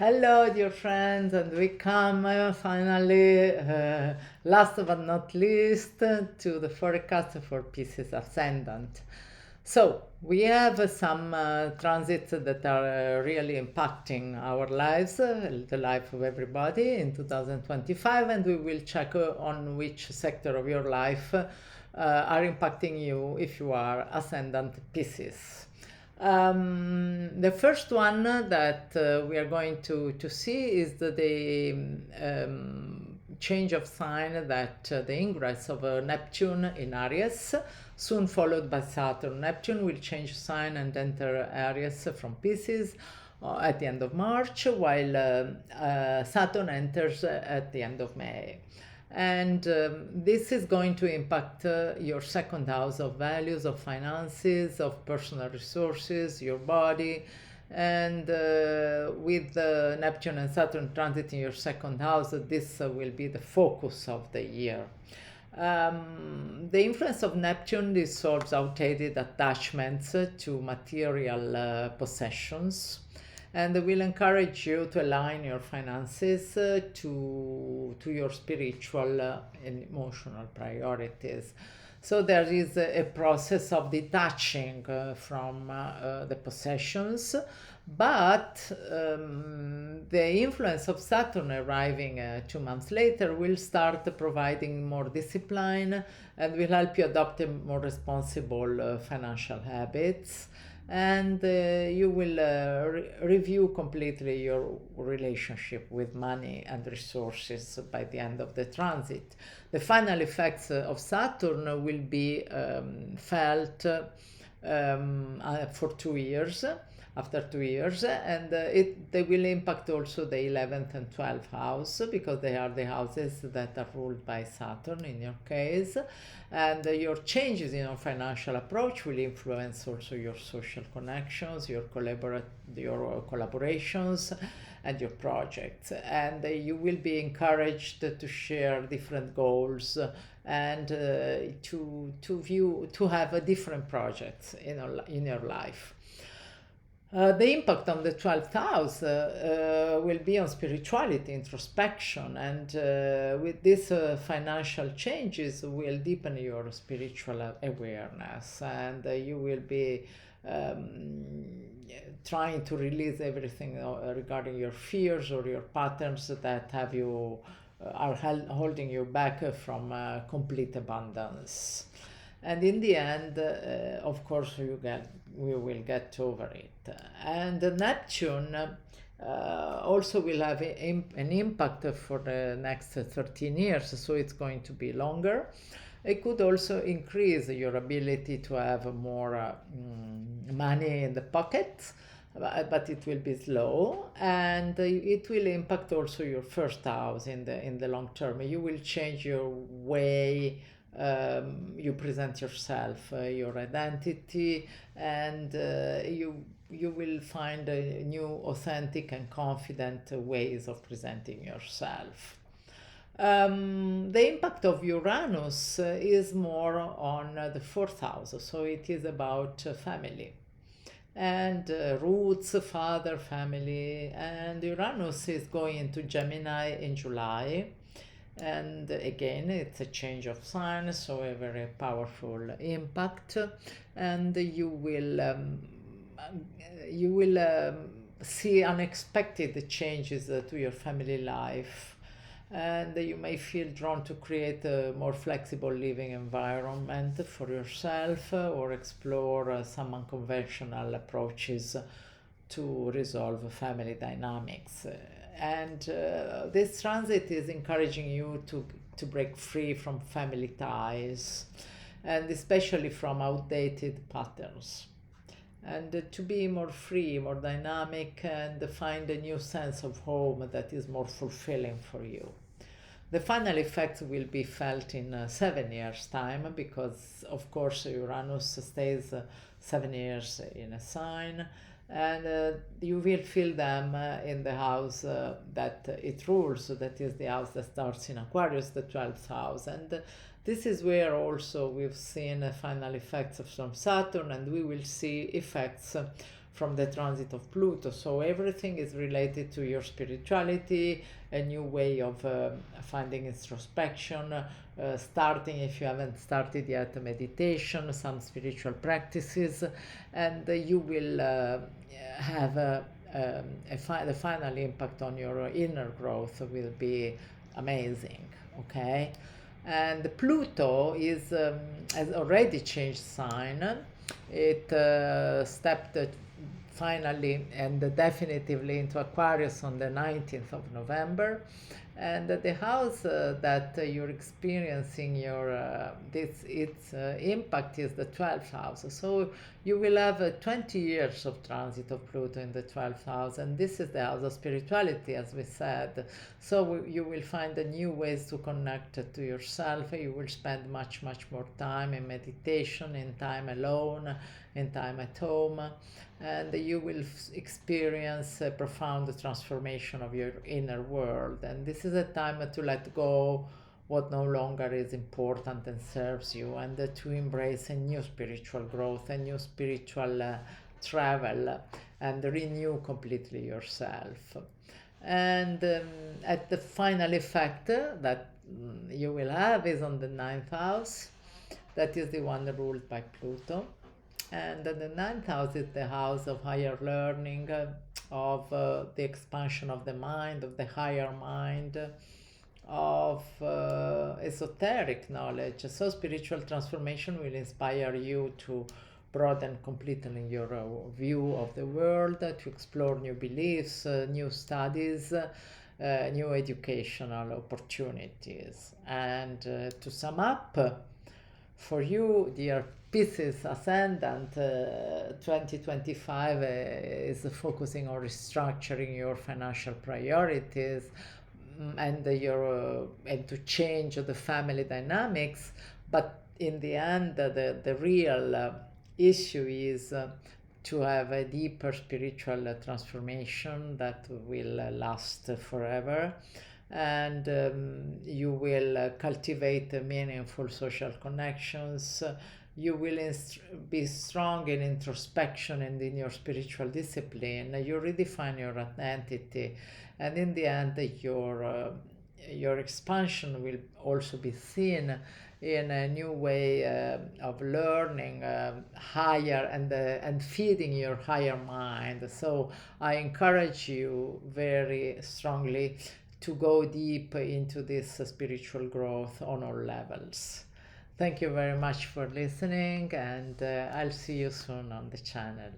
Hello, dear friends, and we come finally, last but not least, to the forecast for Pisces Ascendant. So, we have some transits that are really impacting our lives, the life of everybody in 2025, and we will check on which sector of your life are impacting you if you are Ascendant Pisces. The first one that we are going to see is the change of sign that the ingress of Neptune in Aries, soon followed by Saturn. Neptune will change sign and enter Aries from Pisces at the end of March, while Saturn enters at the end of May. And this is going to impact your second house of values, of finances, of personal resources, your body. And with Neptune and Saturn transit in your second house, this will be the focus of the year. The influence of Neptune dissolves outdated attachments to material possessions, and will encourage you to align your finances to your spiritual and emotional priorities. So there is a process of detaching from the possessions, but the influence of Saturn arriving 2 months later will start providing more discipline and will help you adopt a more responsible financial habits, and you will review completely your relationship with money and resources by the end of the transit. The final effects of Saturn will be felt for 2 years, after 2 years, and they will impact also the 11th and 12th house, because they are the houses that are ruled by Saturn in your case. And your changes in your financial approach will influence also your social connections, your collaborations, and your projects. And you will be encouraged to share different goals and to have different projects in your life. The impact on the 12th house will be on spirituality, introspection, and with these financial changes will deepen your spiritual awareness, and you will be trying to release everything regarding your fears or your patterns that have you are holding you back from complete abundance. And in the end, of course, we will get over it. And Neptune also will have an impact for the next 13 years, so it's going to be longer. It could also increase your ability to have more money in the pocket, but it will be slow, and it will impact also your first house in the long term. You will change your way you present yourself, your identity, and you will find new, authentic, and confident ways of presenting yourself. The impact of Uranus is more on the fourth house, so it is about family and roots, father, family. And Uranus is going into Gemini in July, and again it's a change of sign, so a very powerful impact. And you will see unexpected changes to your family life, and you may feel drawn to create a more flexible living environment for yourself, or explore some unconventional approaches to resolve family dynamics. And this transit is encouraging you to break free from family ties, and especially from outdated patterns, and to be more free, more dynamic, and find a new sense of home that is more fulfilling for you. The final effects will be felt in 7 years' time, because of course Uranus stays 7 years in a sign, and you will feel them in the house that it rules, so that is the house that starts in Aquarius, the 12th house. And this is where also we've seen final effects from Saturn, and we will see effects from the transit of Pluto. So everything is related to your spirituality, a new way of finding introspection, starting, if you haven't started yet, meditation, some spiritual practices, and you will have the final impact on your inner growth will be amazing. Okay, and Pluto is has already changed sign. It stepped finally and definitively into Aquarius on the 19th of November, and the house that you're experiencing its impact is the 12th house. So you will have 20 years of transit of Pluto in the 12th house, and this is the house of spirituality, as we said. So you will find new ways to connect to yourself. You will spend much more time in meditation, in time alone, in time at home, and you will experience a profound transformation of your inner world. And this is a time to let go what no longer is important and serves you, and to embrace a new spiritual growth, a new spiritual travel, and renew completely yourself. And at the final effect that you will have is on the 9th house. That is the one ruled by Pluto. And the 9th house is the house of higher learning, of the expansion of the mind, of the higher mind, of esoteric knowledge. So spiritual transformation will inspire you to broaden completely your view of the world, to explore new beliefs, new studies, new educational opportunities. And to sum up, for you, dear Pisces Ascendant, 2025 is focusing on restructuring your financial priorities, and and to change the family dynamics. But in the end, the real issue is to have a deeper spiritual transformation that will last forever, and you will cultivate meaningful social connections. You will be strong in introspection and in your spiritual discipline. You redefine your identity, and in the end, your expansion will also be seen in a new way of learning higher and feeding your higher mind. So I encourage you very strongly to go deep into this spiritual growth on all levels. Thank you very much for listening, and I'll see you soon on the channel.